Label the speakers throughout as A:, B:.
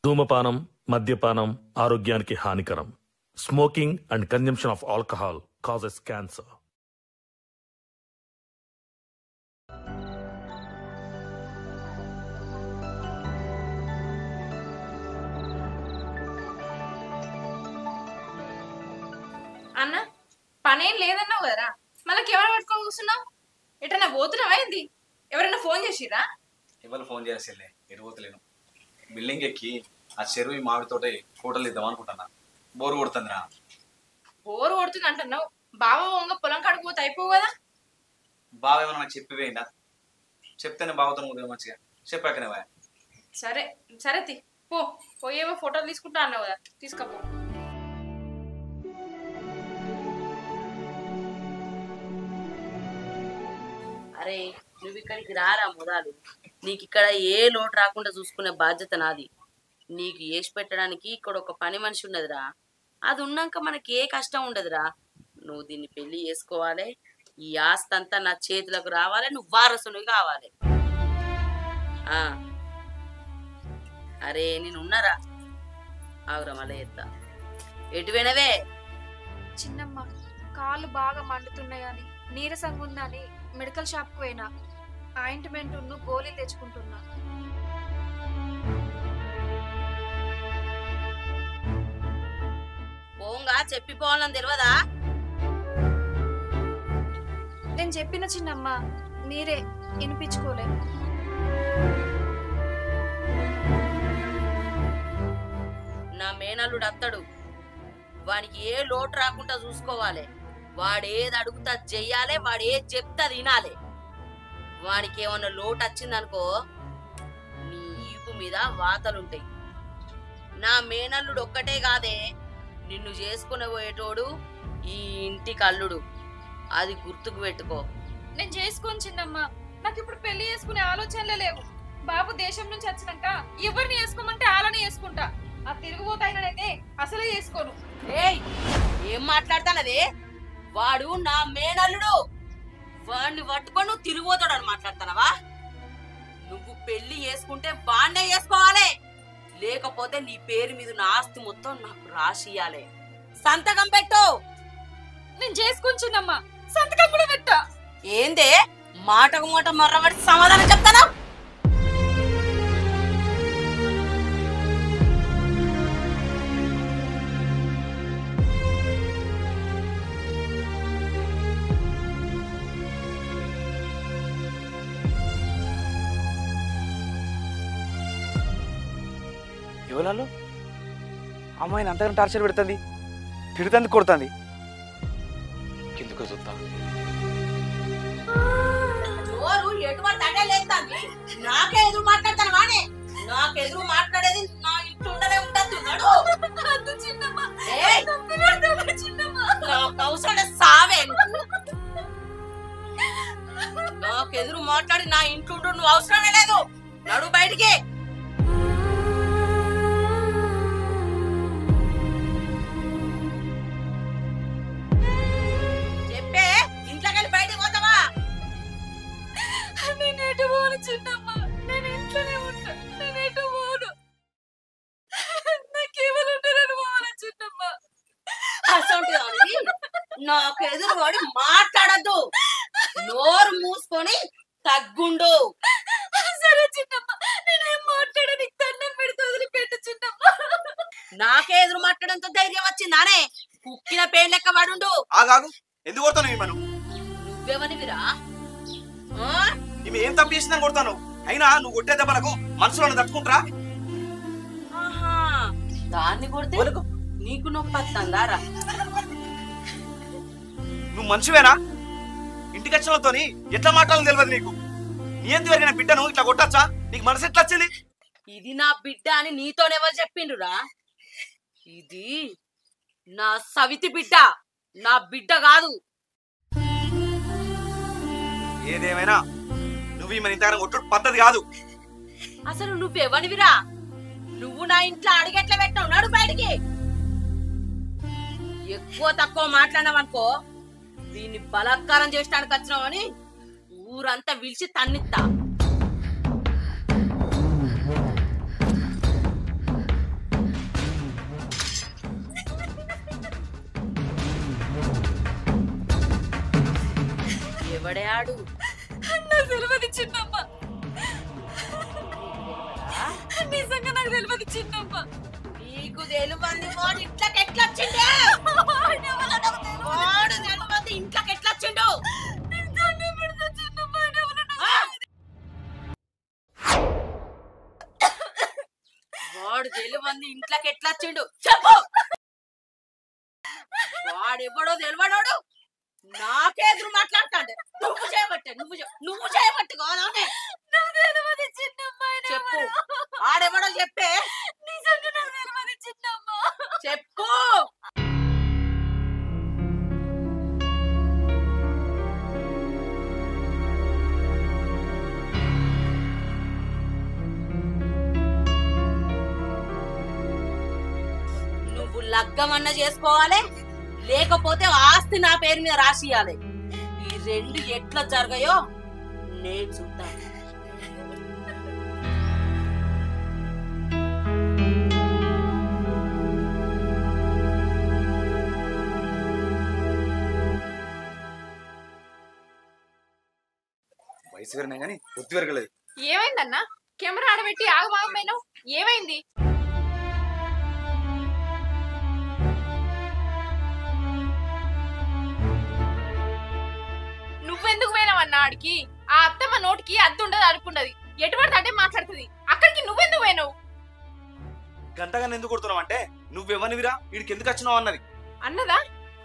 A: ధూమపానం, మద్యపానం ఆరోగ్యానికి హానికరం. Smoking and consumption of alcohol causes cancer.
B: అన్న పనేం లేదన్నావు కదరా, మళ్ళీ కెమెరా పట్టుకొని కూర్చున్నావు. ఎటన్నా పోతున్నావా ఏంది? ఎవరైనా ఫోన్ చేసిరా?
C: ఎవరు ఫోన్ చేసేలే, ఎరుగోతలేను. బిల్డింగ్ ఎక్కి ఆ చెరువు మామిడితోటే ఫోటోలు ఇద్దాం అనుకుంటున్నా. బోరు కొడుతుందిరా.
B: బోరు కొడుతుంది అంటున్నావు, బావ వంగ పొలం కాడికి పోతే అయిపోవు కదా.
C: బావ ఏమన్నా నాకు చెప్పివేయండా? చెప్తేనే బావతో ఉదయం మంచిగా చెప్పాకనే వా.
B: సరే సరే పోయేవో ఫోటోలు తీసుకుంటా అన్నావు కదా, తీసుకపో.
D: అరే నువ్వు ఇక్కడికి రారా మొదలు. నీకు ఇక్కడ ఏ లోటు రాకుండా చూసుకునే బాధ్యత నాది. నీకు ఏసి పెట్టడానికి ఇక్కడ ఒక పని మనిషి ఉన్నదిరా. అది ఉన్నాక మనకి ఏ కష్టం ఉండదురా. నువ్వు దీన్ని పెళ్లి చేసుకోవాలి, ఈ ఆస్తి అంతా నా చేతులకు రావాలి, నువ్వు వారసుని కావాలి. అరే నేను ఉన్నారా, ఆవురా మళ్ళీ ఎత్తా. ఎటువైనవే?
E: చిన్నమ్మ కాళ్ళు బాగా మండుతున్నాయని, నీరసంగా ఉందని మెడికల్ షాప్కి పోయినా. ఆయింట్మెంట్ గోళీలు తెచ్చుకుంటున్నా.
D: పోంగా చెప్పిపోవాలని తెలియదా?
E: నేను చెప్పిన చిన్నమ్మ, మీరే వినిపించుకోలే.
D: నా మేనల్లుడు అత్తడు, వానికి ఏ లోటు రాకుండా చూసుకోవాలి. వాడేది అడుగుతా చెయ్యాలి, వాడు ఏది చెప్తా తినాలి. వానికి ఏమన్నా లోటు వచ్చిందనుకో నీ ఈపు మీద వాతలుంటాయి. నా మేనల్లుడు ఒక్కటే కాదే, నిన్ను చేసుకునే పోయేటోడు ఈ ఇంటికి అల్లుడు. అది గుర్తుకు పెట్టుకో.
B: నేను చేసుకోను చిన్నమ్మ, నాకు ఇప్పుడు పెళ్లి చేసుకునే ఆలోచనలే లేవు. బాబు దేశం నుంచి వచ్చినాక ఎవరిని చేసుకోమంటే అలానే చేసుకుంటా. ఆ తిరుగుబోతాయినైతే అసలే చేసుకోను.
D: ఏయ్ ఏం మాట్లాడతానదే? వాడు నా మేనల్లుడు. వాడిని పట్టుకొని నువ్వు తిరిగిపోతాడని మాట్లాడతానవా? నువ్వు పెళ్లి చేసుకుంటే వాడినే చేసుకోవాలి, లేకపోతే నీ పేరు మీద నా ఆస్తి మొత్తం నాకు రాసియాలి. సంతకం పెట్టు.
B: నేను చేసుకోను చిన్నమ్మ, సంతకం కూడా పెట్టా.
D: ఏందే మాటకు మాట మర్రబడి సమాధానం చెప్తానా?
F: ఎవరు అమ్మాయిని అంతగానో టార్చర్ పెడుతుంది, తిడుతుంది, కొడుతుంది. ఎందుకో చూద్దాం.
D: నాకే ఎదురు మాట్లాడతాను వాడే. నాకు ఎదురు మాట్లాడేది నా ఇంట్లో ఉండలే ఉండద్దు. సావే. నాకు ఎదురు మాట్లాడి నా ఇంట్లో ఉండు నువ్వు అవసరమే లేదు. నడు బయటికి. చెప్పే ఇంట్లోకెళ్ళి బయటికి పోతావా?
B: నేను ఎటు పోను చిన్నమ్మ, నేను ఇంట్లోనే ఉంటా. నేను ఎటు పోను. నాకేమనుంటారని పోవాల చిన్నమ్మ.
D: అసలు నాకు ఎదురు పడి మాట్లాడద్దు. నోరు మూసుకొని తగ్గుండు.
B: సరే చిన్నమ్మ, నేనేం మాట్లాడా, నీకు దండం పెడితే వదిలిపెట్టు చిన్నమ్మ.
D: నాకే ఎదురు మాట్లాడంతో ధైర్యం వచ్చిందానే? కుక్కిన పేరు లెక్క పడుండు.
C: ఆగాగు, ఎందుకు కొడతాను ఈమెను?
D: నువ్వెవనివిరా?
C: ఈమె ఏం తప్పు చేసిందని కొడతాను? అయినా నువ్వు కొట్టే దెబ్బలకు మనసులో తట్టుకుంటారా?
D: దాన్ని కొడితే నీకు నొప్పి వస్తుందారా?
C: నువ్వు మనిషివేనా? ఇంటికి వచ్చినతోని ఎట్లా మాట్లాడాలని తెలియదు నీకు. నీ ఎంత పెరిగిన బిడ్డను ఇట్లా కొట్టచ్చా? నీకు మనసు ఎట్లా వచ్చింది?
D: ఇది నా బిడ్డ అని నీతోనెవరు చెప్పిండురా? ఇది నా సవితి బిడ్డ, నా బిడ్డ కాదు.
C: ఏదేమైనా నువ్వు ఈమెను ఇంతగానో కొట్టుడు పద్ధతి కాదు.
D: అసలు నువ్వెవనివిరా? నువ్వు నా ఇంట్లో అడిగెట్లా పెట్టావు? నడు బయటికి. ఎక్కువ తక్కువ మాట్లాడినావనుకో దీన్ని బలాత్కారం చేయడానికి వచ్చినావని ఊరంతా పిలిచి తన్నిస్తా. ఎవడే ఆడు?
E: నాకు తెలియదు చిన్నమ్మ, నిజంగా నాకు తెలియదు చిన్నమ్మ.
D: నీకు తెలియంది వాడు ఇంట్లోకి ఎట్లా వచ్చిండే? వాడు తెలియంది ఇంట్లోకి ఎట్లా వచ్చిండు? వాడు తెలియంది ఇంట్లోకి ఎట్లా వచ్చిండు చెప్పు. వాడెవడో తెలియనోడు నాకే ఎదురు మాట్లాడతాడు. నువ్వు చేయబట్టే నువ్వు చేయబట్టు కావాలనే చెప్పు. ఆడెవడో చెప్పే. చెప్పు. నువ్వు లగ్గమన్నా చేసుకోవాలి, లేకపోతే ఆస్తి నా పేరు మీద రాసియాలి. ఈ రెండు ఎట్లా జరగాయో నేను చూస్తాను.
F: వయసు పెరిగినా కానీ బుద్ధి పెరగలేదు.
B: ఏమైందన్నా? కెమెరా ఆడబెట్టి ఆగమాగమైనావు, ఏమైంది? నువ్వెందుకు పోయినావన్నా ఆడికి? ఆ అత్తమ్మ నోటికి అద్దు ఉండదు, అనుకున్నది ఎటువంటి అంటే మాట్లాడుతుంది. అక్కడికి నువ్వెందుకు పోయినావు?
C: గంటగానే ఎందుకు కొడుతున్నావు అంటే నువ్వెవనివిరా వీడికి ఎందుకు వచ్చినావు అన్నది.
B: అన్నదా?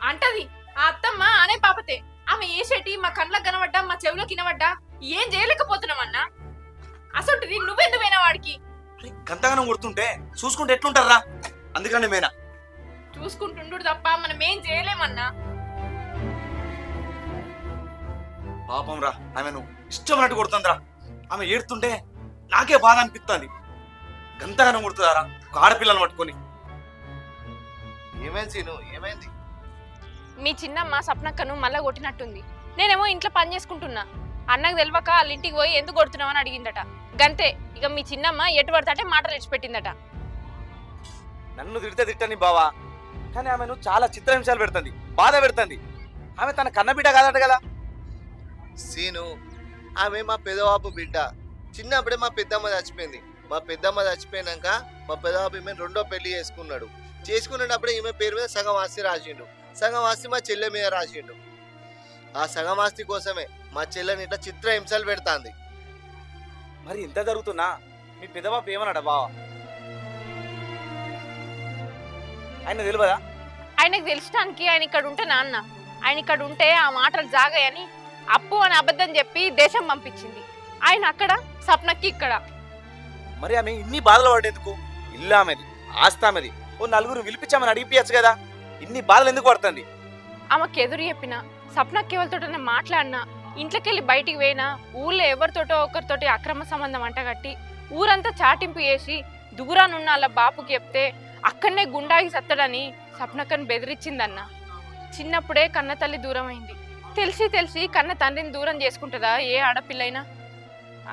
B: అంటది ఆ అత్తమ్మ అనే పాపతే. ఆమె ఏసేటి మా కళ్ళకు కనబడ్డా, మా చెవులోకి వినబడ్డా ఏం చేయలేకపోతున్నామన్నా. అసలు నువ్వెందుకు పోయినావు వాడికి?
C: గంటగానం కొడుతుంటే చూసుకుంటే ఎట్లుంటారా? అందుకని మేనా
B: చూసుకుంటుండు తప్ప మనం ఏం చేయలేమన్నా.
C: పాపం రా, ఆమెను ఇష్టమైనట్టు కొడుతుందిరా. ఆమె ఏడుతుంటే నాకే బాధ అనిపిస్తుంది. గంతగానం కొడుతుందారా ఒక ఆడపిల్లని పట్టుకొని.
G: ఏమైంది సీను, ఏమైంది?
B: మీ చిన్నమ్మ సప్నక్కను మళ్ళా కొట్టినట్టుంది. నేనేమో ఇంట్లో పని చేసుకుంటున్నా. అన్నకు తెలియక వాళ్ళ ఇంటికి పోయి ఎందుకు కొడుతున్నావని అడిగిందట. గంతే. ఇక మీ చిన్నమ్మ ఎటు పడతాంటే మాటలు ఇచ్చిపెట్టిందట.
C: నన్ను తిట్టని బావా, కానీ ఆమెను చాలా చిత్రహింసలు పెడుతుంది, బాధ పెడుతుంది. ఆమె తన కన్నబిడ్డ కాదట కదా.
G: సీను, ఆమె మా పెదబాబు బిడ్డ. చిన్నప్పుడే మా పెద్దమ్మ చచ్చిపోయింది. మా పెద్దమ్మ చచ్చిపోయినాక మా పెదబాబు ఈమె రెండో పెళ్లి చేసుకున్నాడు. చేసుకునేటప్పుడే ఈమె పేరు మీద సగం ఆస్తి రాసిండు, సగం ఆస్తి మా చెల్లె మీద రాసిండు. ఆ సగం ఆస్తి కోసమే మా చెల్లెని ఇట్లా చిత్రహింసలు పెడతాంది.
C: మరి ఇంత జరుగుతున్నా మీ పెదబాబు ఏమన్నాడా బావా? ఆయన తెలియదా?
B: ఆయనకు తెలిసడానికి ఆయన ఇక్కడ ఉంటే నాన్న, ఆయన ఇక్కడ ఉంటే ఆ మాటలు జాగాయని అప్పు అని అబద్ధం చెప్పి దేశం పంపించింది. ఆయన అక్కడ, సప్నకి ఇక్కడ.
C: మరి ఆమె ఇన్ని బాధలు పడేందుకు? ఇల్లు ఆమెది, ఆస్తి ఆమెది. ఓ నలుగురు పిలిపించామని అడిగిపోయచ్చు కదా. ఇన్ని బాధలు ఎందుకు పడుతుంది?
B: ఆమెకు ఎదురు చెప్పిన, సప్నకి ఎవరితోటనే మాట్లాడినా, ఇంట్లోకెళ్ళి బయటికి పోయినా, ఊళ్ళో ఎవరితోటో ఒకరితోటి అక్రమ సంబంధం అంటగట్టి ఊరంతా చాటింపు చేసి దూరానున్న వాళ్ళ బాపుకి చెప్తే అక్కడనే గుండాకి సత్తడని సప్నక్కని బెదిరించిందన్న. చిన్నప్పుడే కన్న తల్లి దూరం అయింది. తెలిసి కన్న తండ్రిని దూరం చేసుకుంటుందా ఏ ఆడపిల్లైనా?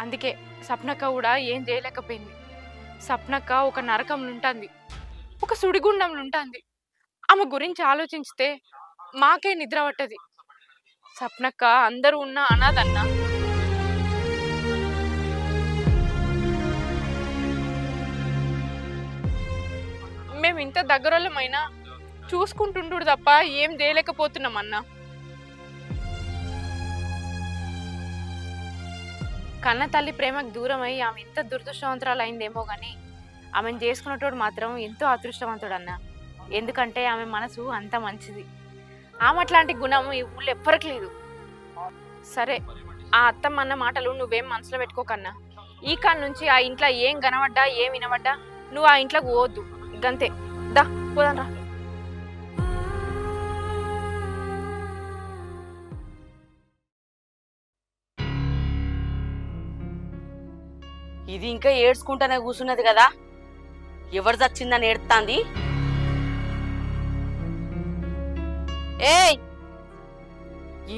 B: అందుకే సప్నక్క కూడా ఏం చేయలేకపోయింది. సప్నక్క ఒక నరకంలో ఉంటుంది, ఒక సుడిగుండంలో ఉంటుంది. ఆమె గురించి ఆలోచిస్తే మాకే నిద్ర పట్టది. సప్నక్క అందరూ ఉన్న అనాథన్న. మేము ఇంత దగ్గరమైనా చూసుకుంటుండు తప్ప ఏం చేయలేకపోతున్నామన్నా. కన్న తల్లి ప్రేమకు దూరమై ఆమె ఎంత దురదృష్టవంతురాలు అయిందేమో గాని ఆమెను చేసుకున్నటోడు మాత్రం ఎంతో అదృష్టవంతుడు అన్న. ఎందుకంటే ఆమె మనసు అంత మంచిది. ఆమె అట్లాంటి గుణం ఈ ఊళ్ళో ఎవ్వరికి లేదు. సరే, ఆ అత్తమ్మ అన్న మాటలు నువ్వేం మనసులో పెట్టుకోకన్నా. ఈ కాడ నుంచి ఆ ఇంట్లో ఏం కనబడ్డా ఏం వినబడ్డా నువ్వు ఆ ఇంట్లోకి పోవద్దు. గంతే. దా పోదాన్రా.
D: ఇది ఇంకా ఏడ్చుకుంటానే కూర్చున్నది కదా, ఎవరు చచ్చిందని ఏడుతాంది? ఏయ్,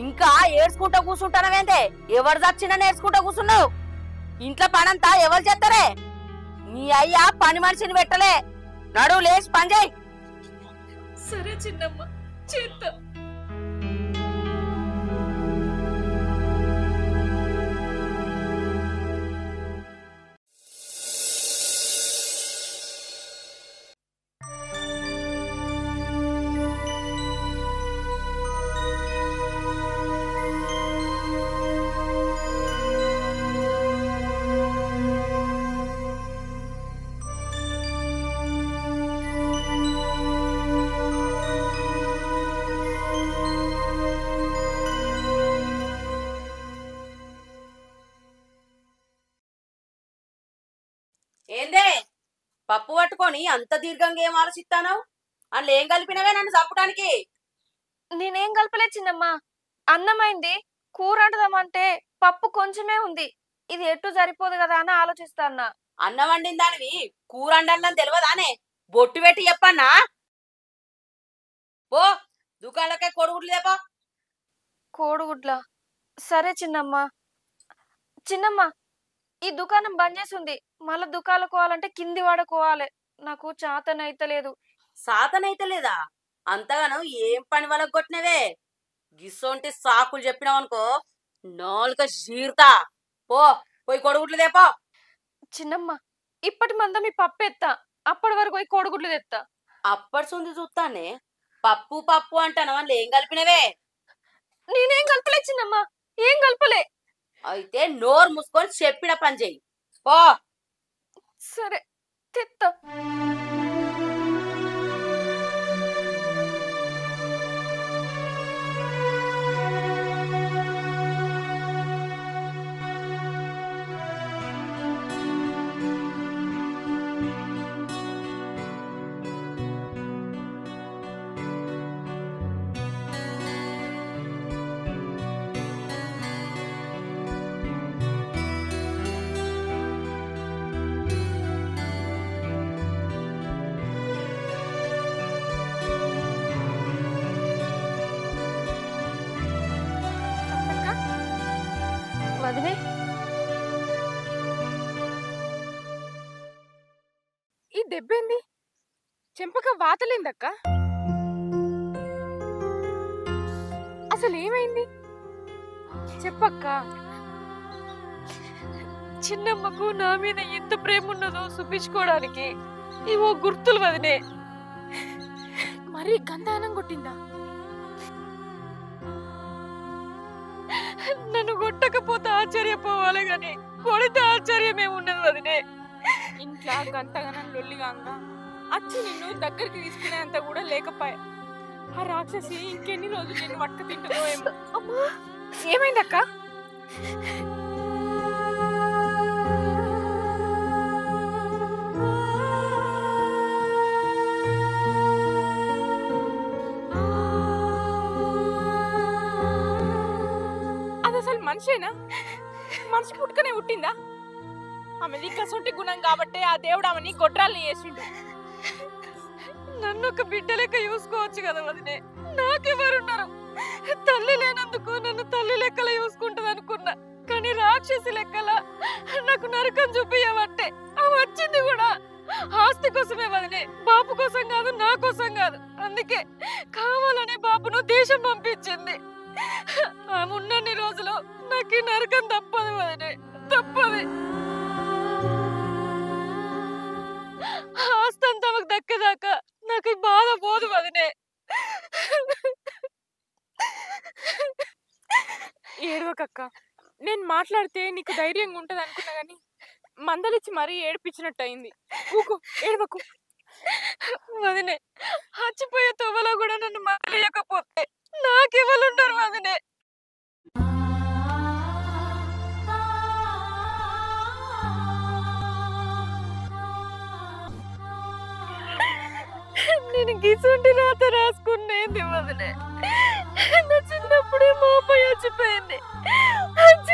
D: ఇంకా ఏడ్చుకుంటా కూర్చుంటానవేందే? ఎవరు చచ్చిందని ఏడ్చుకుంటా కూర్చున్నావు? ఇంట్లో పనంతా ఎవరు చేస్తారే? నీ అయ్యా పని మనిషిని పెట్టలే. నడువు లేచి పని చేయి.
E: సరే చిన్నమ్మ, చేద్దాం.
D: పప్పు పట్టుకొని అంత దీర్ఘంగా ఏం ఆలోచిస్తాను? అందులో ఏం కలిపినవే నన్ను చంపడానికి?
E: నేనేం కలపలే చిన్నమ్మా. అన్నమైంది, కూర వండుదామంటే పప్పు కొంచెమే ఉంది. ఇది ఎటు సరిపోదు కదా అని ఆలోచిస్తాన్నా.
D: అన్నం వండిన దానివి కూర వండాలని తెలియదానే? బొట్టు పెట్టి చెప్పన్నా? పో దుకాణంలోకే కొడుగుడ్లు లేపో.
E: కోడిగుడ్ల? సరే చిన్నమ్మా. చిన్నమ్మా, ఈ దుకాణం బంద్ చేసి ఉంది. మళ్ళా దుకాణాలకు పోవాలంటే కింది వాడుకోవాలి. నాకు చాతనైతలేదు.
D: సాతనైతే లేదా? అంతగానో ఏం పని వాళ్ళకి కొట్టినవే? గిస్సోంటి సాకులు చెప్పినావనుకో నాలుక చీరుతా. పో పోయి కొడుగుడ్లు తెపో.
E: చిన్నమ్మ, ఇప్పటి మందం ఈ పప్పు ఎత్తా, అప్పటి వరకు పోయి కోడిగుడ్లు తెత్తా.
D: అప్పటి సుంది చూస్తానే పప్పు పప్పు అంటాను. వాళ్ళు ఏం కలిపినవే?
E: నేనేం కలపలే చిన్నమ్మ, ఏం కలపలే.
D: అయితే నోరు మూసుకొని చెప్పిన పని చెయ్యి. పో.
E: సరే తెత్తా. వదినే,
B: ఈ దెబ్బేంది? చెంపక వాతలేందక్క? అసలు ఏమైంది చెప్పక్క.
E: చిన్నమ్మకు నా మీద ఎంత ప్రేమ ఉన్నదో చూపించుకోవడానికి ఇవో గుర్తులు వదినే.
B: మరీ గంధానం కొట్టిందా?
E: నన్ను కొట్టకపోతే ఆశ్చర్యపోవాలి గాని కొడితే ఆశ్చర్యమేమున్నది వదినే.
B: ఇంట్లో గంతగనం లొల్లిగాంగా అచ్చి నిన్ను దగ్గరికి తీసుకునేంత కూడా లేకపోయా. ఆ రాక్షసి ఇంకెన్ని రోజులు నేను వట్క తింటుందో ఏమో. అమ్మా, ఏమైందక్క? అది అసలు మనిషేనా? మనిషి పుట్టుకనే పుట్టిందా? ఆమెది కసొంటి గుణం కాబట్టి ఆ దేవుడు ఆమెని గొడ్రాల్ని చేసిండు.
E: నన్ను ఒక బిడ్డ లెక్క చూసుకోవచ్చు కదా వదినే. నాకెవరున్నారు? తల్లి లేనందుకు నన్ను తల్లి లెక్కల చూసుకుంటది అనుకున్నా, కానీ రాక్షసి లెక్కల నాకు నరకం చూపించబట్టే అవి వచ్చింది కూడా ఆస్తి కోసమే వదినే, బాపు కోసం కాదు, నా కోసం కాదు. అందుకే కావాలనే బాపును దేశం పంపించింది. ఆమె ఉన్నన్ని రోజులు నాకు నరకం తప్పదు వదినే, తప్పదు. ఆస్తంతా దక్కేదాకా నాకు ఈ బాధ పోదు వదినే.
B: ఏడవకక్క, నేను మాట్లాడితే నీకు ధైర్యంగా ఉంటది అనుకున్నా గాని మందలిచ్చి మరీ ఏడిపించినట్టు అయింది. ఊకో, ఏడవకు
E: వదినే. చచ్చిపోయే తొవ్వలో కూడా నన్ను మరలేయకపోతే నాకెవరున్నారు వదినే? నేను గిసుంటి రాత రాసుకునేది వదిలే. నా చిన్నప్పుడే మా అమ్మాయి చచ్చిపోయింది.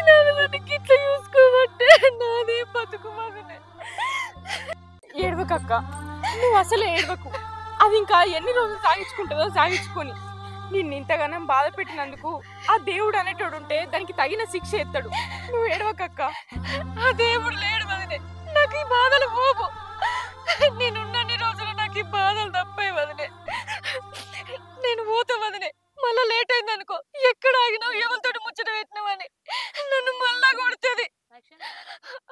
E: నన్ను గిట్ల చూసుకోబట్టే నాదే బతుకు వదిలే.
B: ఏడవకక్క, నువ్వు అసలు ఏడవకు. అది ఇంకా ఎన్ని రోజులు సాగించుకుంటుందో సాగించుకొని. నిన్ను ఇంతగానం బాధ పెట్టినందుకు ఆ దేవుడు అనేటోడు ఉంటే దానికి తగిన శిక్ష ఎత్తాడు. నువ్వు ఏడవకక్క.
E: ఆ దేవుడు లేడు వదిలే, నాకు ఈ బాధలు పోవు. నేనున్నన్ని రోజులు నాకు ఈ బాధలు తప్పాయి వదిలే. నేను పోతా వదిలే. మళ్ళా లేట్ అయింది అనుకో, ఎక్కడ ఆగినావు, ఎవరితోటి ముచ్చట పెట్టినావని నన్ను మళ్ళా కొడుతుంది.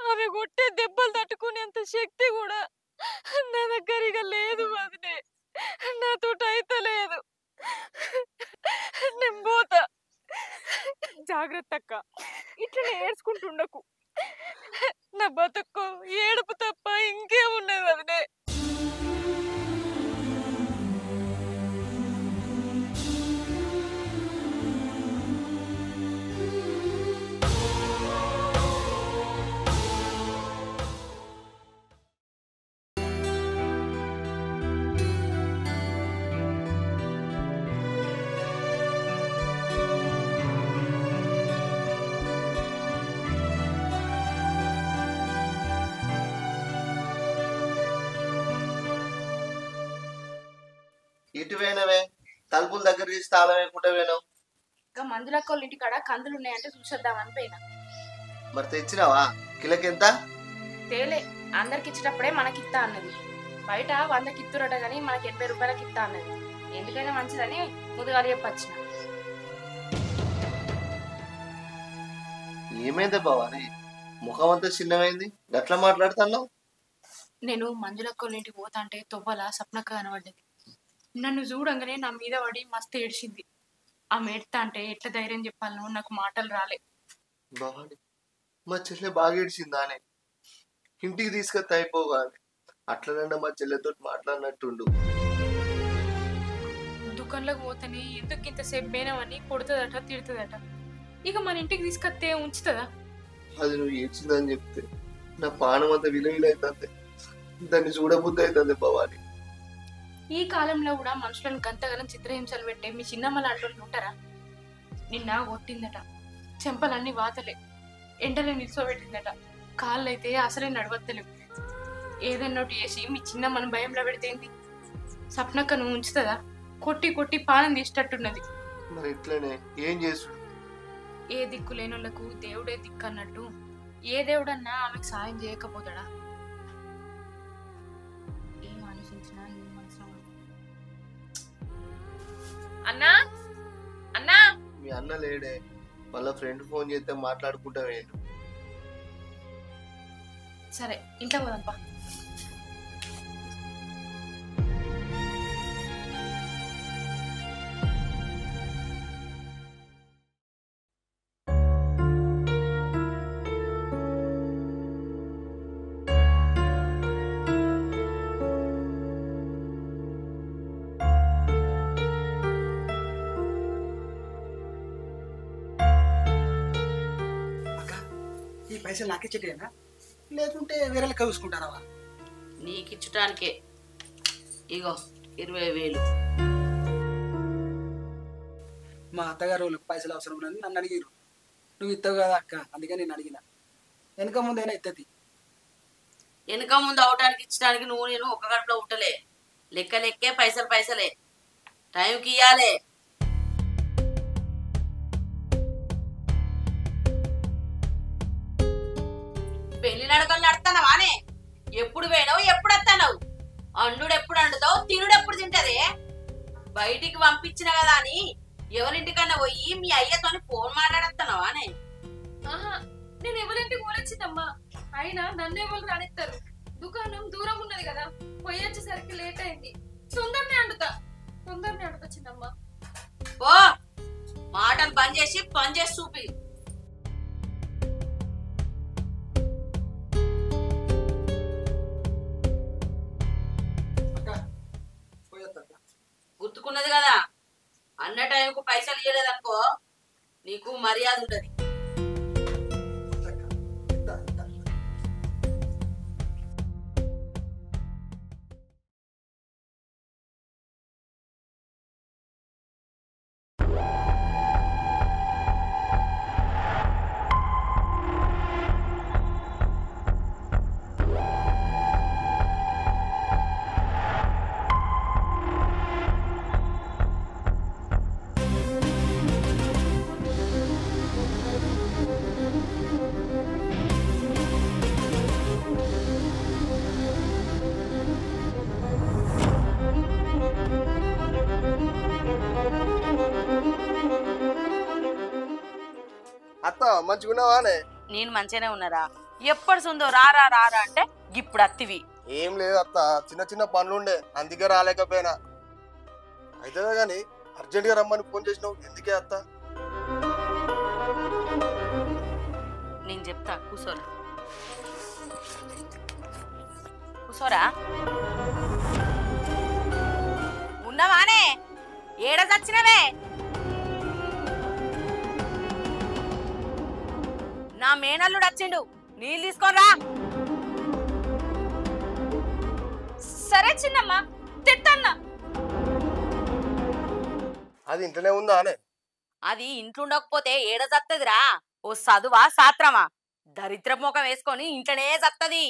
E: ఆమె కొట్టే దెబ్బలు తట్టుకునేంత శక్తి కూడా నా దగ్గర ఇక లేదు వదిలే. నాతోటి అయితే లేదు. నేను పోతా.
B: జాగ్రత్త అక్క, ఇట్లనే ఏడ్చుకుంటుండకు.
E: నా బతుకు ఏడుపు తప్ప ఇంకేమున్నది వదిలే.
G: ఇటు పోయినవే తలుపుల దగ్గర తీసి తాళం వేయకుండా పోయినావు.
B: ఇంకా మందులక్క వాళ్ళ ఇంటికాడ కందులు ఉన్నాయంటే చూసేద్దామని పోయినా.
G: మరి తెచ్చినావా? కిలోకెంత?
B: తేలే, అందరికి ఇచ్చేటప్పుడే మనకి ఇస్తా అన్నది. బయట 100కి ఇస్తురట కానీ మనకి 80 రూపాయలకి ఇస్తా అన్నది. ఎందుకైనా మంచిదని ముందుగా చెప్పొచ్చిన.
G: ఏమైంది భవాని, ముఖం అంతా చిన్నమైంది, గట్లా మాట్లాడుతున్నావు?
B: నేను మంజులక్క వాళ్ళ ఇంటికి పోతా అంటే తొవ్వల సప్నక్క కనబడ్డది. నన్ను చూడంగానే నా మీద పడి మస్తు ఏడ్చింది. ఆమె ఏడ్తా అంటే ఎట్లా ధైర్యం చెప్పాలను నాకు మాటలు రాలే.
G: భవాని, మా చెల్లె బాగా ఏడ్చిందానే, ఇంటికి తీసుకొస్తే అయిపోగానే. అట్లనన్నా మా చెల్లెతో మాట్లాడినట్టుండు.
B: దుకాణంలోకి పోతేనే ఎందుకు ఇంతసేపు పోయినావని కొడుతుందట, తిడుతుందట. ఇక మన ఇంటికి తీసుకొస్తే ఉంచుతుందా?
G: అది నువ్వు ఏడ్చిందని చెప్తే నా పానం అంతా విలువైతుంది, దాన్ని చూడబుద్ధి అవుతుంది భవాని.
B: ఈ కాలంలో కూడా మనుషులను గంతగనం చిత్రహింసలు పెట్టే మీ చిన్నమ్మ లాంటి వాళ్ళు ఉంటారా? నిన్న కొట్టిందట, చెంపలన్నీ వాతలే, ఎండలో నిల్చోబెట్టిందట, కాళ్ళైతే అసలే నడవత్తలేవు. ఏదన్నోటి చేసి మీ చిన్నమ్మను భయంలో పెడితేంది? సప్నక్కను ఉంచుతుందా? కొట్టి కొట్టి పానం తీసేటట్టున్నది.
G: మరి ఇట్లనే ఏం చేసుడు?
B: ఏ దిక్కు లేనోళ్లకు దేవుడే దిక్కు అన్నట్టు ఏ దేవుడన్నా ఆమెకు సాయం చేయకపోతాడా? ఏం ఆలోచించినా ఏం మనసులో అన్నా అన్నా
G: మీ అన్న లేడే, వాళ్ళ ఫ్రెండ్ ఫోన్ చేస్తే మాట్లాడుకుంటా వేయండి.
B: సరే ఇంట్లో పోదాంపా.
F: ఈ పైసలు నాకే చెట్టేనా లేకుంటే వేరే లెక్క చూసుకుంటారా?
D: నీకిచ్చటానికే. ఇగో 20,000.
F: మా అత్తగారు వాళ్ళకి పైసలు అవసరం ఉన్నది నన్ను అడిగిరు. నువ్వు ఇస్తావు కదా అక్క, అందుకని నేను అడిగిన. వెనక ముందైనా ఇత్తది.
D: వెనక ముందు అవటానికి ఇచ్చడానికి నువ్వు నేను ఒక గంటలో ఉట్టలే. లెక్క లెక్కే, పైసలు పైసలే. టైంకి ఇయ్యాలే. పెళ్లి నడకలు నడుతున్నావానే? ఎప్పుడు పోయినావు, ఎప్పుడు వస్తావు? అండుడు ఎప్పుడు అండుతావు, తినుడు ఎప్పుడు తింటదే? బయటికి పంపించిన కదా అని ఎవరింటికన్నా పోయి మీ అయ్యతోని ఫోన్ మాట్లాడేస్తున్నావానే?
E: నేను ఎవరింటికి పోలొచ్చిందమ్మా, అయినా నన్ను ఎవరు రానిస్తారు? దుకాణం దూరం ఉన్నది కదా, పోయి వచ్చేసరికి లేట్ అయింది. తొందరనే అండుతా చిన్నమ్మా.
D: ఓ మాటలు బంద్ చేసి పని చేసి చూపి. గుర్తుకున్నది కదా, అన్న టైంకు పైసలు ఇవ్వలేదనుకో నీకు మర్యాద ఉంటది.
G: అత్త మంచిగున్నావానే?
D: నేను మంచిగానే ఉన్నారా? ఎప్పుడు సుందో రారా రారా అంటే ఇప్పుడు అత్తివి.
G: ఏం లేదు అత్త, చిన్న చిన్న పనులు ఉండే అందుకే రాలేకపోయినా. అయితే గాని అర్జెంట్ గా రమ్మని ఫోన్ చేసినావు, ఎందుకే అత్త?
D: నేను చెప్తా, కూసోరా కూసోరా. ఉన్నవానే? ఏడ చచ్చినవే? నా మేనల్లుడు వచ్చిండు, నీళ్ళు తీసుకోరా.
E: సరే చిన్నమ్మా, తిట్టన్నా.
G: అది ఇంట్లోనే ఉందా అనే?
D: అది ఇంట్లో ఉండకపోతే ఏడ చత్తదిరా? ఓ చదువా సాత్రమా? దరిద్ర ముఖం వేసుకొని ఇంట్లోనే చత్తది.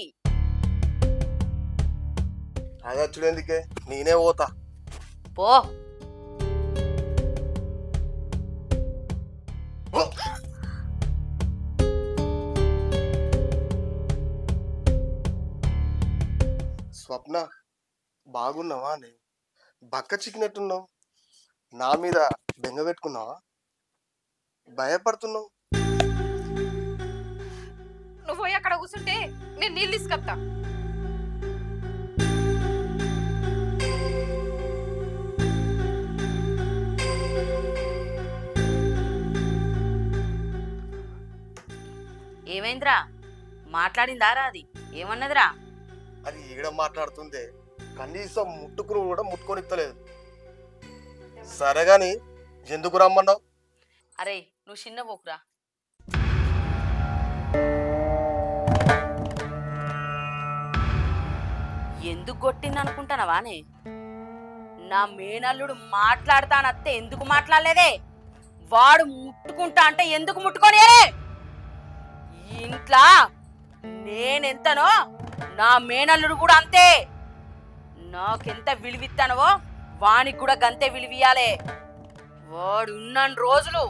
G: అది వచ్చుడు ఎందుకే, నేనే పోతా.
D: పో.
G: స్వప్న బాగున్నావా అని బక్క చిక్కినట్టున్నావు. నా మీద బెంగ పెట్టుకున్నావా? భయపడుతున్నావు.
B: నువ్వు పోయి అక్కడ కూర్చుంటే నేను నీళ్ళు తీసుకొస్తా.
D: ఏమైందిరా? మాట్లాడిందారా? అది ఏమన్నదిరా?
G: అది ఈడ మాట్లాడుతుందే, కనీసం ముట్టుకుని కూడా ముట్టుకొని ఇస్తలేదు. సరే గాని ఎందుకు రమ్మన్నావు?
D: అరే నువ్వు చిన్న పోకురా. ఎందుకు కొట్టింది అనుకుంటానవానే? నా మేనల్లుడు మాట్లాడతానత్తే ఎందుకు మాట్లాడలేదే? వాడు ముట్టుకుంటా అంటే ఎందుకు ముట్టుకొని? ఇంట్లో నేనెంతనో నా మేనల్లుడు కూడా అంతే. నాకెంత విలువిస్తానవో వానికి కూడా గంతే విలువియాలే. వాడు ఉన్నన్ని రోజులు,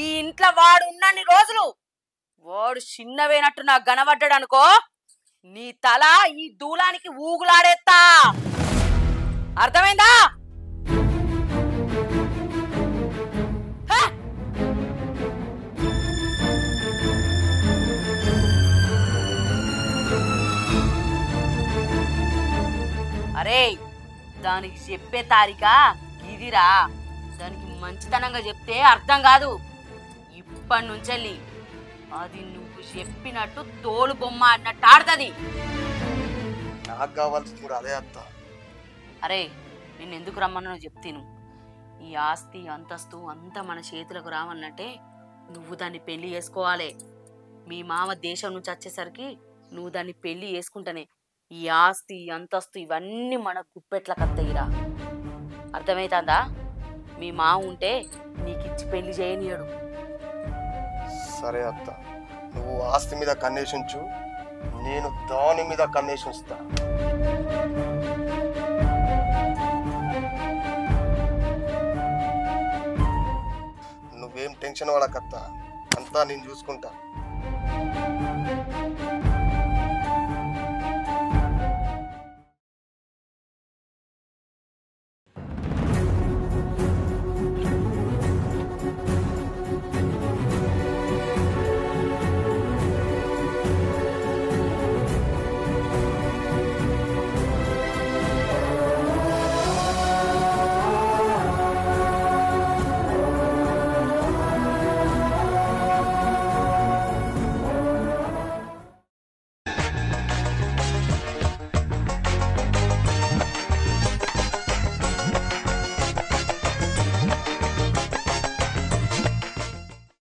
D: ఈ ఇంట్లో వాడు ఉన్నన్ని రోజులు వాడు చిన్నవేనట్టు నాకు గనబడ్డాడు అనుకో, నీ తల ఈ దూలానికి ఊగులాడేస్తా. అర్థమైందా? అరే దానికి చెప్పే తారీఖ ఇదిరా. దానికి మంచితనంగా చెప్తే అర్థం కాదు. ఇప్పటి నుంచెల్లి అది నువ్వు చెప్పినట్టు తోలు బొమ్మ అన్నట్టు ఆడుతుంది.
G: నాకు కావాల్సింది కూడా అదే అత్త.
D: అరే నేను ఎందుకు రమ్మన్నా చెప్తాను. ఈ ఆస్తి అంతస్తు అంతా మన చేతులకు రావన్నట్టే నువ్వు దాన్ని పెళ్లి చేసుకోవాలి. మీ మామ దేశం నుంచి వచ్చేసరికి నువ్వు దాన్ని పెళ్లి చేసుకుంటానే ఈ ఆస్తి అంతస్తు ఇవన్నీ మన గుప్పెట్లకు అత్తయ్యరా. అర్థమవుతుందా? మీ మామ ఉంటే నీకిచ్చి పెళ్లి చేయనీయడు.
G: సరే అత్త, నువ్వు ఆస్తి మీద కన్నేషించు, నేను దాని మీద కన్నేషిస్తా. నువ్వేం టెన్షన్ పడకత్త, అంతా నేను చూసుకుంటా.